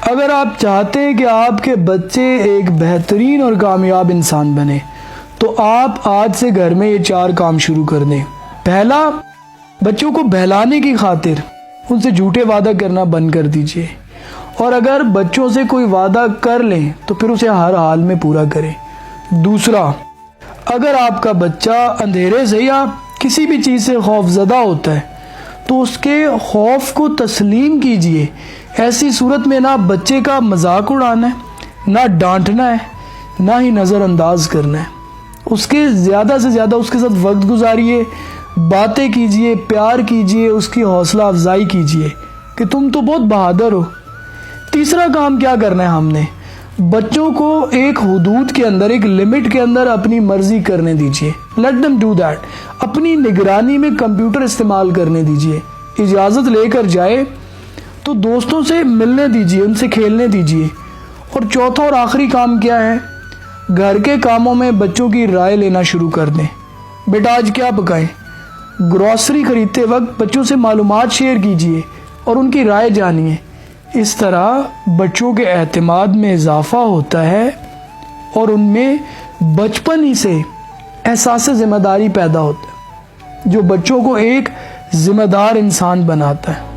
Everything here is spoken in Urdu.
اگر آپ چاہتے ہیں کہ آپ کے بچے ایک بہترین اور کامیاب انسان بنے تو آپ آج سے گھر میں یہ 4 کام شروع کر دیں۔ پہلا، بچوں کو بہلانے کی خاطر ان سے جھوٹے وعدہ کرنا بند کر دیجئے، اور اگر بچوں سے کوئی وعدہ کر لیں تو پھر اسے ہر حال میں پورا کریں۔ دوسرا، اگر آپ کا بچہ اندھیرے سے یا کسی بھی چیز سے خوف زدہ ہوتا ہے تو اس کے خوف کو تسلیم کیجئے۔ ایسی صورت میں نہ بچے کا مذاق اڑانا ہے، نہ ڈانٹنا ہے، نہ ہی نظر انداز کرنا ہے۔ اس کے زیادہ سے زیادہ اس کے ساتھ وقت گزاریے، باتیں کیجئے، پیار کیجئے، اس کی حوصلہ افزائی کیجئے کہ تم تو بہت بہادر ہو۔ تیسرا کام کیا کرنا ہے ہم نے؟ بچوں کو ایک حدود کے اندر، ایک لمٹ کے اندر اپنی مرضی کرنے دیجئے۔ Let them do that. اپنی نگرانی میں کمپیوٹر استعمال کرنے دیجئے۔ اجازت لے کر جائے تو دوستوں سے ملنے دیجئے، ان سے کھیلنے دیجئے۔ اور چوتھا اور آخری کام کیا ہے؟ گھر کے کاموں میں بچوں کی رائے لینا شروع کر دیں۔ بیٹا آج کیا پکائیں؟ گروسری خریدتے وقت بچوں سے معلومات شیئر کیجئے اور ان کی رائے جانیے۔ اس طرح بچوں کے اعتماد میں اضافہ ہوتا ہے اور ان میں بچپن ہی سے احساس ذمہ داری پیدا ہوتا ہے جو بچوں کو ایک ذمہ دار انسان بناتا ہے۔